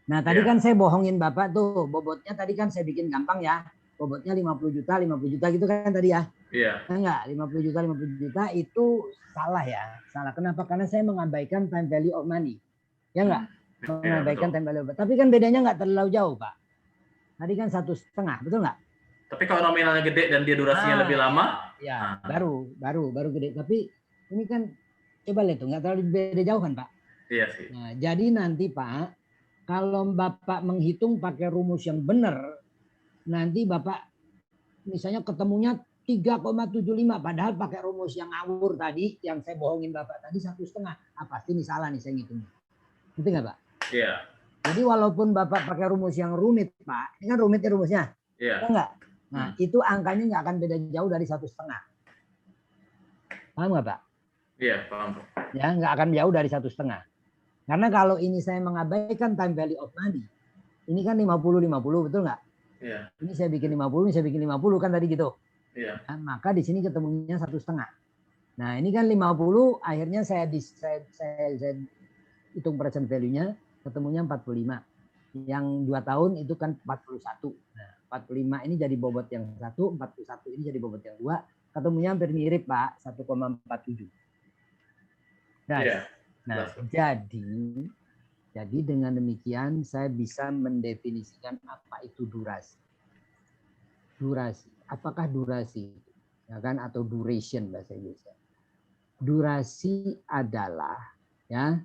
Nah, tadi kan saya bohongin Bapak tuh, bobotnya tadi kan saya bikin gampang ya. Bobotnya 50 juta gitu kan tadi ya. Iya. Enggak, 50 juta itu salah ya. Salah. Kenapa? Karena saya mengabaikan time value of money. Ya enggak? Mengabaikan time value of money. Tapi kan bedanya enggak terlalu jauh, Pak. Tadi kan 1,5, betul enggak? Tapi kalau nominalnya gede dan dia durasinya lebih lama? Ya, baru gede. Tapi ini kan coba lihat tuh, enggak terlalu beda jauh kan, Pak? Iya sih. Nah, jadi nanti Pak, kalau Bapak menghitung pakai rumus yang benar, nanti Bapak misalnya ketemunya 3,75, padahal pakai rumus yang ngawur tadi, yang saya bohongin Bapak tadi 1,5. Pasti ini salah nih saya ngitungnya. Ngerti nggak Pak? Iya. Jadi walaupun Bapak pakai rumus yang rumit Pak, ini kan rumit ya rumusnya. Iya. Enggak? Nah, itu angkanya nggak akan beda jauh dari 1,5. Paham nggak Pak? Iya, paham. Ya, nggak akan jauh dari 1,5. Karena kalau ini saya mengabaikan time value of money, ini kan 50-50, betul nggak? Iya. Ini saya bikin 50, ini saya bikin 50 kan tadi gitu. Iya. Nah, maka di sini ketemunya 1,5. Nah, ini kan 50, akhirnya saya hitung present value-nya, ketemunya 45. Yang 2 tahun itu kan 41. Nah, 45 ini jadi bobot yang 1, 41 ini jadi bobot yang 2. Ketemunya hampir mirip, Pak, 1,47. Nah, jadi dengan demikian saya bisa mendefinisikan apa itu durasi. Durasi, apakah durasi, ya kan, atau duration bahasa Indonesia. Durasi adalah ya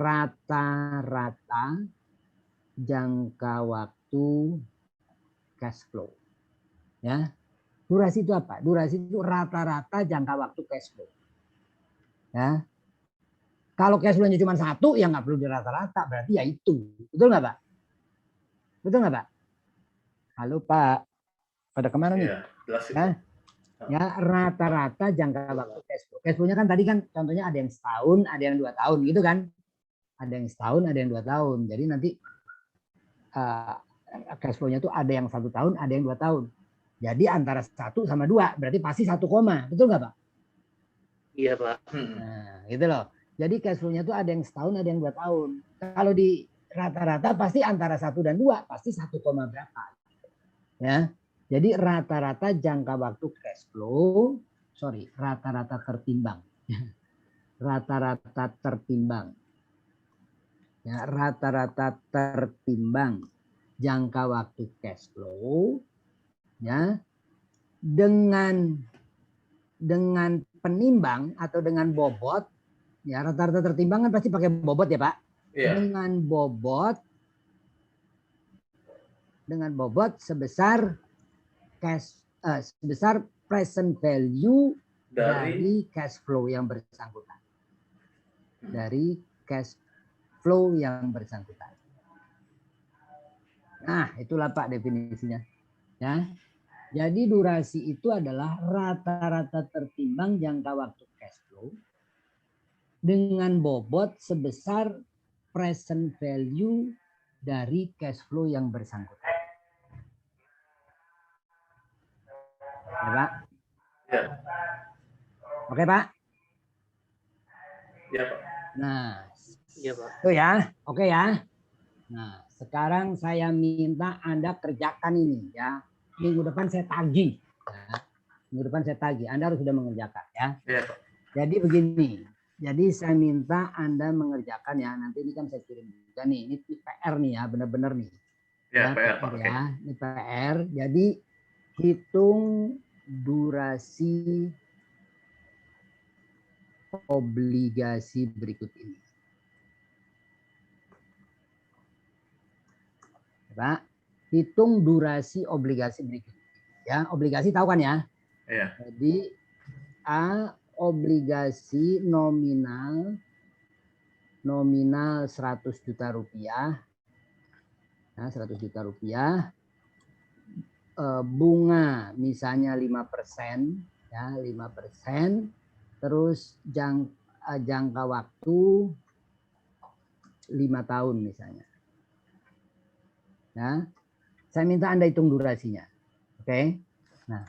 rata-rata jangka waktu cash flow. Ya, durasi itu apa? Durasi itu rata-rata jangka waktu cash flow. Ya, kalau cash flow-nya cuma 1, ya nggak perlu dirata-rata, berarti ya itu. Betul nggak Pak? Betul nggak Pak? Halo Pak, pada kemana nih? Ya, rata-rata jangka waktu cash flow. Cash flow-nya kan tadi kan contohnya ada yang setahun, ada yang 2 tahun gitu kan. Ada yang setahun, ada yang 2 tahun. Jadi nanti cash flow-nya itu ada yang 1 tahun, ada yang 2 tahun. Jadi antara 1 sama 2, berarti pasti 1 koma. Betul nggak Pak? Iya Pak. Nah, gitu loh. Jadi cash flow-nya itu ada yang setahun, ada yang 2 tahun. Kalau di rata-rata pasti antara 1 dan 2, pasti 1 koma berapa. Ya. Jadi rata-rata jangka waktu cash flow, rata-rata tertimbang. Rata-rata tertimbang. Ya, rata-rata tertimbang jangka waktu cash flow ya dengan penimbang atau dengan bobot, ya rata-rata tertimbang kan pasti pakai bobot ya Pak. Iya. Dengan bobot sebesar sebesar present value dari cash flow yang bersangkutan. Dari cash flow yang bersangkutan. Nah, itulah Pak definisinya. Ya. Jadi durasi itu adalah rata-rata tertimbang jangka waktu cash flow dengan bobot sebesar present value dari cash flow yang bersangkutan. Ya, Pak? Ya. Oke, Pak? Ya, Pak. Nah, iya, Pak. Tuh ya, oke ya. Nah, sekarang saya minta Anda kerjakan ini ya. Minggu depan saya tagih. Ya. Minggu depan saya tagih. Anda harus sudah mengerjakan ya. Iya, Pak. Jadi begini. Jadi saya minta Anda mengerjakan ya. Nanti ini kan saya kirim juga nih. Ini PR nih ya, benar-benar nih. Ya, PR, Pak. Ya. Ini PR. Jadi hitung durasi obligasi berikut ini. Pak, hitung durasi obligasi berikut. Ya, obligasi tahu kan ya? Iya. Jadi A, obligasi nominal 100 juta rupiah. Nah, 100 juta rupiah. Bunga misalnya 5%, ya, 5%. Terus jangka waktu 5 tahun misalnya. Ya, saya minta Anda hitung durasinya. Oke. Nah,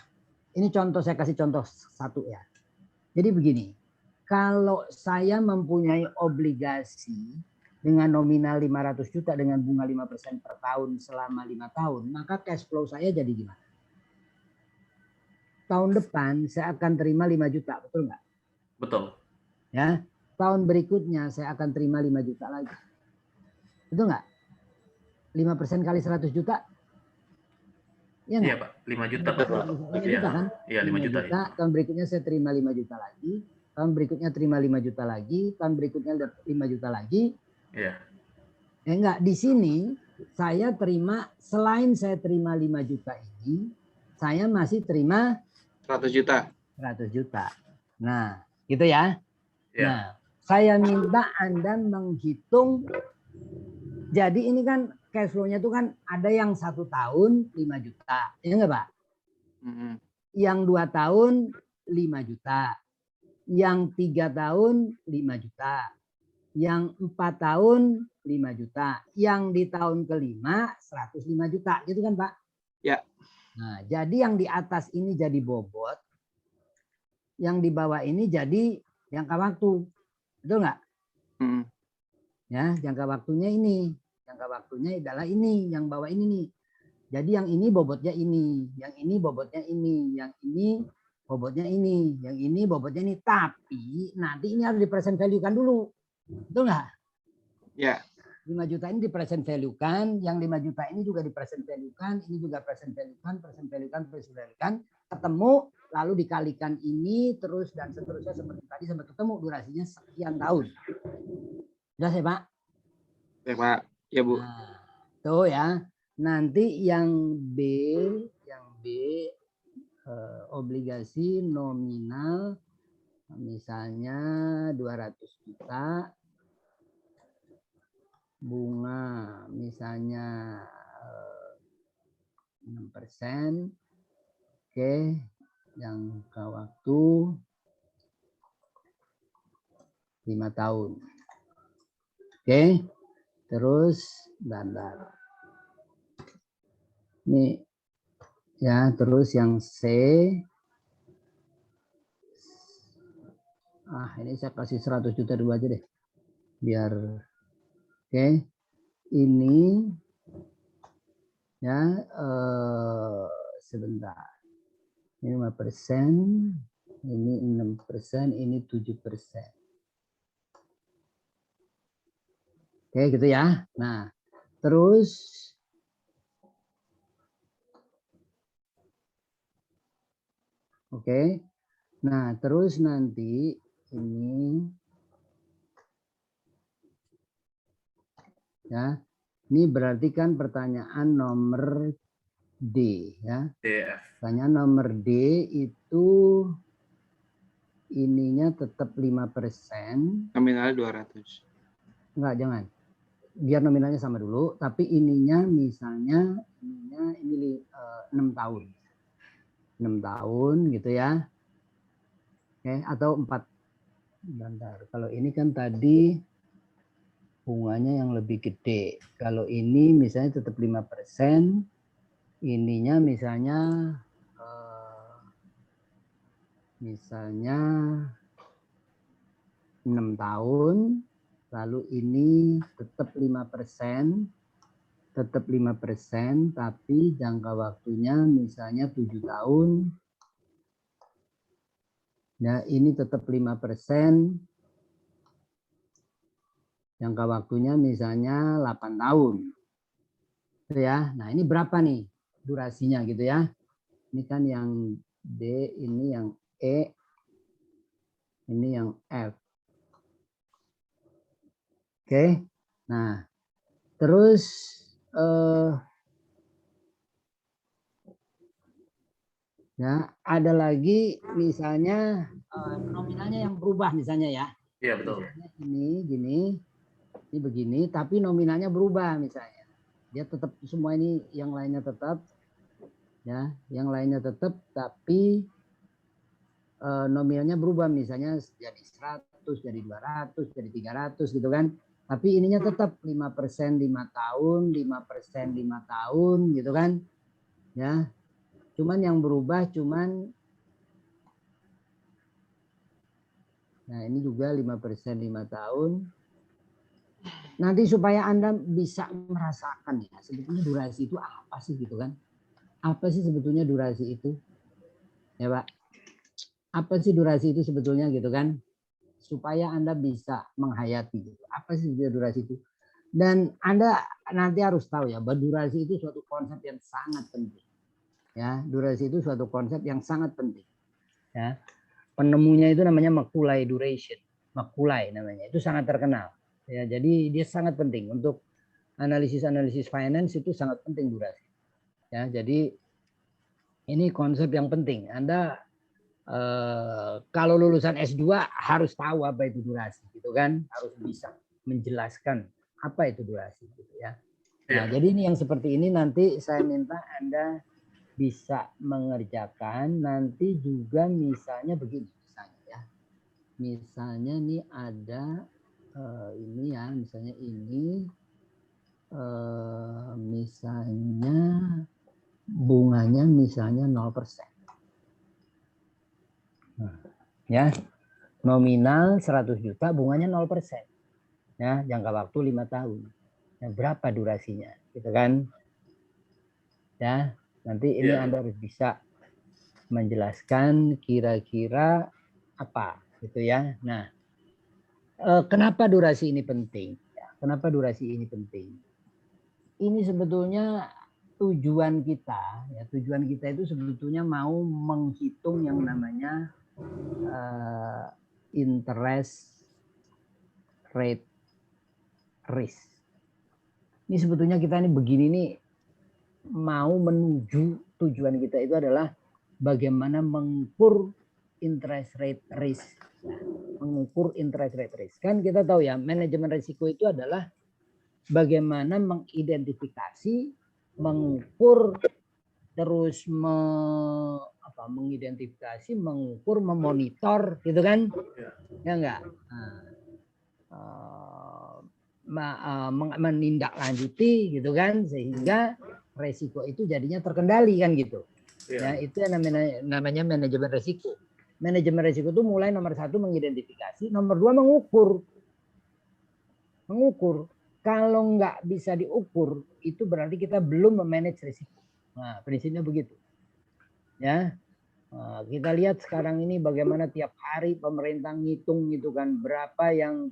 ini contoh, saya kasih contoh satu ya. Jadi begini, kalau saya mempunyai obligasi dengan nominal 500 juta dengan bunga 5% per tahun selama 5 tahun, maka cash flow saya jadi gimana? Tahun depan saya akan terima 5 juta, betul nggak? Betul. Ya, tahun berikutnya saya akan terima 5 juta lagi. Betul nggak? 5% kali 100 juta? Ya Iya, nggak? Pak. 5 juta, 5 Pak. juta kan? Iya, 5 juta. Ya. Tahun berikutnya saya terima 5 juta lagi. Tahun berikutnya terima 5 juta lagi. Tahun berikutnya 5 juta lagi. Iya. Enggak, di sini saya terima, selain saya terima 5 juta ini, saya masih terima 100 juta. 100 juta. Nah, gitu ya. Iya. Nah, saya minta Anda menghitung. Jadi ini kan cash flow-nya itu kan ada yang 1 tahun 5 juta. Ya enggak, Pak? Yang 2 tahun 5 juta. Yang 3 tahun 5 juta. Yang 4 tahun 5 juta. Yang di tahun kelima 105 juta. Gitu kan, Pak? Ya. Nah, jadi yang di atas ini jadi bobot. Yang di bawah ini jadi jangka waktu. Betul nggak? Ya, jangka waktunya ini. Jangka waktunya adalah ini. Yang bawah ini nih. Jadi yang ini bobotnya ini. Yang ini bobotnya ini. Yang ini bobotnya ini. Yang ini bobotnya ini. Tapi nanti ini harus di present value-kan dulu. Betul nggak? Ya. 5 juta ini di present value-kan. Yang 5 juta ini juga di present value-kan. Ini juga present value-kan. Present value-kan. Present value-kan. Ketemu. Lalu dikalikan ini. Terus dan seterusnya seperti tadi. Sampai ketemu durasinya sekian tahun. Jelas ya, Pak? Ya, Pak. Ya, Bu. Nah, tuh ya. Nanti yang B obligasi nominal misalnya 200 juta, bunga misalnya 6%. Oke, jangka waktu 5 tahun. Oke. Terus bandar. Ini ya, terus yang C. Ini saya kasih 100 juta dulu aja deh. Biar oke. Ini ya sebentar. Ini 5%, ini 6%, ini 7%. Oke, gitu ya. Nah, terus oke. Nah, terus nanti ini ya. Ini berarti kan pertanyaan nomor D ya. Pertanyaan nomor D itu ininya tetap 5%. Nominalnya 200. Enggak, jangan. Biar nominalnya sama dulu, tapi ininya misalnya ini 6 tahun. 6 tahun gitu ya. Oke, atau 4. Bentar. Kalau ini kan tadi bunganya yang lebih gede. Kalau ini misalnya tetap 5%, ininya misalnya 6 tahun, lalu ini tetap 5%, tapi jangka waktunya misalnya 7 tahun. Nah, ini tetap 5%, jangka waktunya misalnya 8 tahun. Gitu ya. Nah, ini berapa nih durasinya gitu ya. Ini kan yang D, ini yang E, ini yang F. Oke. Nah, terus ya, ada lagi misalnya nominalnya yang berubah misalnya ya. Iya, betul. Misalnya ini gini, ini begini, tapi nominalnya berubah misalnya. Dia tetap semua ini, yang lainnya tetap, ya, yang lainnya tetap, tapi nominalnya berubah misalnya jadi 100, jadi 200, jadi 300 gitu kan. Tapi ininya tetap 5% 5 tahun, 5% 5 tahun gitu kan. Ya. Cuman yang berubah cuman nah ini juga 5% 5 tahun. nanti supaya Anda bisa merasakan ya, sebetulnya durasi itu apa sih gitu kan? Apa sih sebetulnya durasi itu? Ya Pak, apa sih durasi itu sebetulnya gitu kan? Supaya Anda bisa menghayati gitu. Apa sih sebetulnya durasi itu? Dan Anda nanti harus tahu ya, bahwa durasi itu suatu konsep yang sangat penting. Ya, durasi itu suatu konsep yang sangat penting. Ya, penemunya itu namanya Macaulay duration. Macaulay namanya, itu sangat terkenal. Ya, jadi dia sangat penting untuk analisis finance, itu sangat penting durasi. Ya, jadi ini konsep yang penting. Anda kalau lulusan S2 harus tahu apa itu durasi, gitu kan? Harus bisa menjelaskan apa itu durasi, gitu ya. Nah, jadi ini yang seperti ini nanti saya minta Anda bisa mengerjakan. Nanti juga misalnya begini, misalnya ya. Misalnya nih ada ini ya, misalnya ini misalnya bunganya misalnya 0%. Ya, nominal 100 juta, bunganya 0%. Ya, jangka waktu 5 tahun. Ya, berapa durasinya? Gitu kan? Ya, nanti ini Anda harus bisa menjelaskan kira-kira apa gitu ya. Nah, kenapa durasi ini penting? Ya, kenapa durasi ini penting? Ini sebetulnya tujuan kita, ya tujuan kita itu sebetulnya mau menghitung yang namanya interest rate risk. Ini sebetulnya kita ini begini nih, mau menuju tujuan kita itu adalah bagaimana mengukur interest rate risk. Mengukur interest rate risk. Kan kita tahu ya, manajemen risiko itu adalah bagaimana mengidentifikasi, mengukur, terus mengidentifikasi, mengukur, memonitor, gitu kan? Ya enggak? Menindaklanjuti, gitu kan? Sehingga resiko itu jadinya terkendali kan gitu. Ya, itu yang namanya manajemen risiko. Manajemen risiko itu mulai nomor 1 mengidentifikasi, nomor 2 mengukur. Mengukur. Kalau nggak bisa diukur, itu berarti kita belum memanage risiko. Nah, prinsipnya begitu. Ya, nah, kita lihat sekarang ini bagaimana tiap hari pemerintah ngitung gitu kan, berapa yang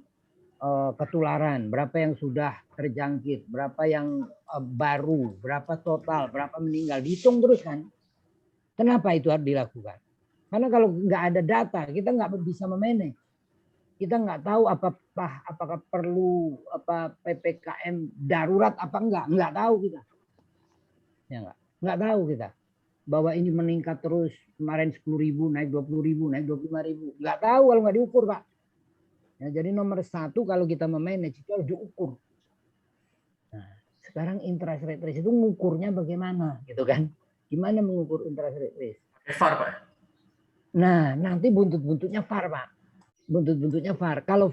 ketularan, berapa yang sudah terjangkit, berapa yang baru, berapa total, berapa meninggal, dihitung terus kan. Kenapa itu harus dilakukan? Karena kalau nggak ada data, kita nggak bisa memanage. Kita nggak tahu apakah perlu PPKM darurat apa enggak tahu kita. Ya enggak tahu kita. Bahwa ini meningkat terus, kemarin 10.000, naik 20.000, naik 25.000. Enggak tahu kalau nggak diukur, Pak. Ya, jadi nomor 1 kalau kita memanage itu harus diukur. Nah, sekarang interest rate risk itu mengukurnya bagaimana, gitu kan? Gimana mengukur interest rate risk? VAR, Pak. Nah, nanti buntut-buntutnya VAR, Pak. Buntut-buntutnya VAR. Kalau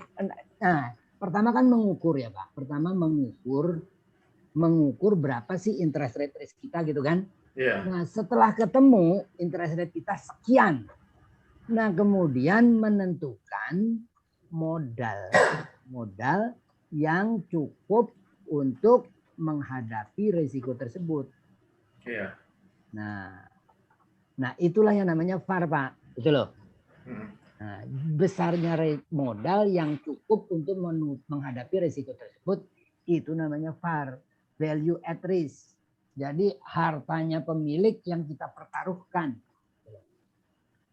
pertama kan mengukur ya, Pak. Pertama mengukur berapa sih interest rate risk kita gitu kan? Yeah. Nah, setelah ketemu interest rate kita sekian. Nah, kemudian menentukan modal yang cukup untuk menghadapi risiko tersebut. Yeah. Nah, itulah yang namanya VAR, Pak. Itu loh. Nah, besarnya modal yang cukup untuk menghadapi risiko tersebut, itu namanya VAR, value at risk. Jadi hartanya pemilik yang kita pertaruhkan.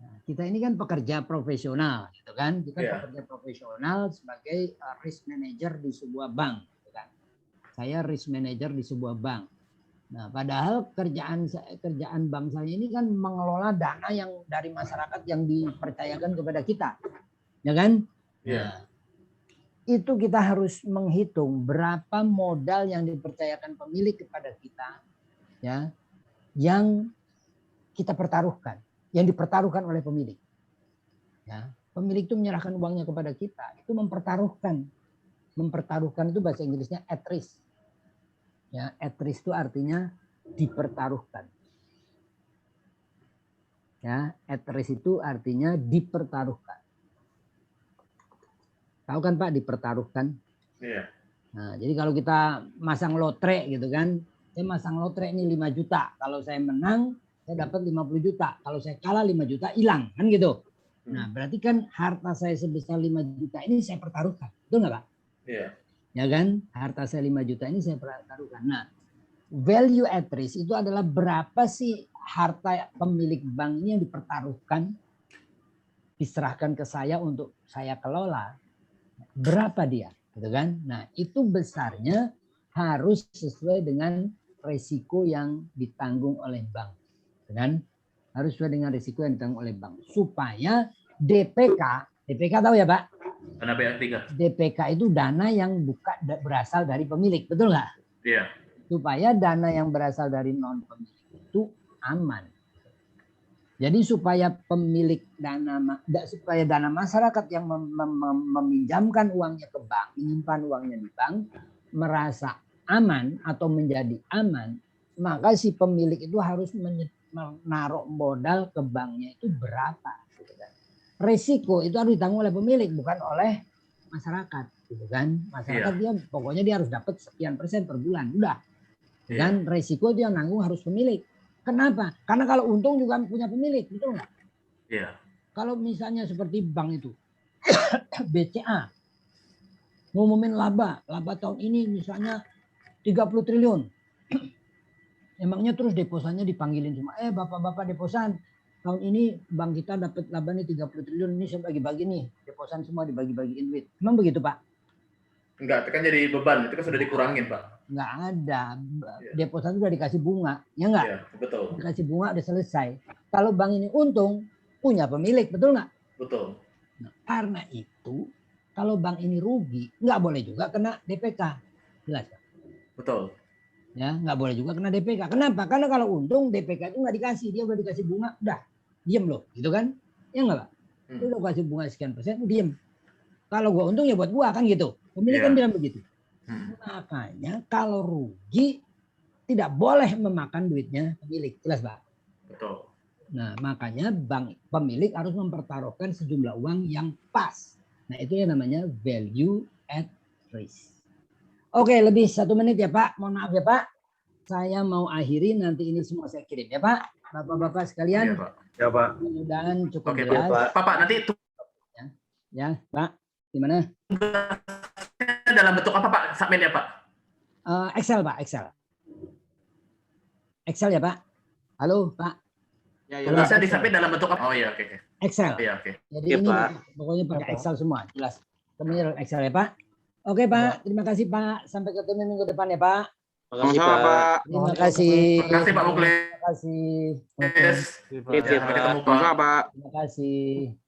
Nah, kita ini kan pekerja profesional, gitu kan? Kita pekerja profesional sebagai risk manager di sebuah bank, gitu kan? Saya risk manager di sebuah bank. Nah, padahal kerjaan bank saya ini kan mengelola dana yang dari masyarakat yang dipercayakan kepada kita, ya kan? Nah, itu kita harus menghitung berapa modal yang dipercayakan pemilik kepada kita, ya, yang kita pertaruhkan, yang dipertaruhkan oleh pemilik. Ya, pemilik itu menyerahkan uangnya kepada kita, itu mempertaruhkan. Mempertaruhkan itu bahasa Inggrisnya at risk. Ya, at risk itu artinya dipertaruhkan. Ya, at risk itu artinya dipertaruhkan. Tahu kan Pak, dipertaruhkan? Iya. Nah, jadi kalau kita masang lotre gitu kan, saya masang lotre ini 5 juta. Kalau saya menang, saya dapat 50 juta. Kalau saya kalah 5 juta hilang, kan gitu. Nah, berarti kan harta saya sebesar 5 juta ini saya pertaruhkan. Betul nggak, Pak? Iya. Ya kan? Harta saya 5 juta ini saya pertaruhkan. Nah, value at risk itu adalah berapa sih harta pemilik bank ini yang dipertaruhkan, diserahkan ke saya untuk saya kelola. Berapa dia? Gitu kan? Nah, itu besarnya harus sesuai dengan resiko yang ditanggung oleh bank. Kan? Harus sesuai dengan risiko yang ditanggung oleh bank. Supaya DPK tahu ya Pak? Dana PA3. DPK itu dana yang berasal dari pemilik, betul nggak? Iya. Supaya dana yang berasal dari non pemilik itu aman. Jadi supaya dana masyarakat yang meminjamkan uangnya ke bank, menyimpan uangnya di bank, merasa aman atau menjadi aman, maka si pemilik itu harus menaruh modal ke banknya itu berapa. Resiko itu harus ditanggung oleh pemilik, bukan oleh masyarakat. Gitu kan? Masyarakat dia pokoknya dia harus dapat sekian persen per bulan, udah. Dan resiko itu yang nanggung harus pemilik. Kenapa? Karena kalau untung juga punya pemilik, betul nggak? Iya. Kalau misalnya seperti bank itu, BCA, ngumumin laba tahun ini misalnya 30 triliun. Emangnya terus deposannya dipanggilin semua, bapak-bapak deposan, tahun ini bank kita dapat laba nih 30 triliun, ini saya bagi-bagi nih, deposan semua dibagi-bagiin duit. Emang begitu Pak? Enggak, itu kan jadi beban, itu kan sudah dikurangin Pak. Nggak ada, deposan sudah dikasih bunga, ya nggak? Iya, betul. Dikasih bunga udah selesai. Kalau bank ini untung, punya pemilik, betul nggak? Betul. Nah, karena itu, kalau bank ini rugi, nggak boleh juga kena DPK. Jelas Pak? Betul. Ya, nggak boleh juga kena DPK. Kenapa? Karena kalau untung DPK itu nggak dikasih, dia udah dikasih bunga, udah diem loh, gitu kan? Ya nggak Pak? Dia udah kasih bunga sekian persen, diem. Kalau gua untung ya buat gua kan gitu. Pemilik kan bilang begitu. Makanya kalau rugi tidak boleh memakan duitnya pemilik, jelas Pak? Betul. Nah, makanya bank pemilik harus mempertaruhkan sejumlah uang yang pas. Nah, itu yang namanya value at risk. Oke, lebih 1 menit ya Pak. Mohon maaf ya Pak. Saya mau akhiri, nanti ini semua saya kirim ya Pak. Bapak-bapak sekalian. Iya Pak. Ya Pak. Mudah-mudahan cukup Oke jelas. Pak, nanti itu Ya Pak, gimana? dalam bentuk apa Pak? Submit ya Pak? Excel Pak, Excel. Excel ya Pak. Halo Pak. Ya, Kalau Bisa Excel. disubmit dalam bentuk apa? Oh iya, oke. Excel. Iya, oke. Jadi Ya, ini Pak. pokoknya pakai Excel semua, jelas. Kemudian Excel ya Pak. Oke Pak, terima kasih Pak. Sampai ketemu minggu depan ya Pak. Makasih Sama-sama Pak. Pak. Terima kasih. Terima kasih Pak Muklis. Terima kasih. Oke, Sampai Pak. ketemu Pak. Sama-sama Pak. Terima kasih.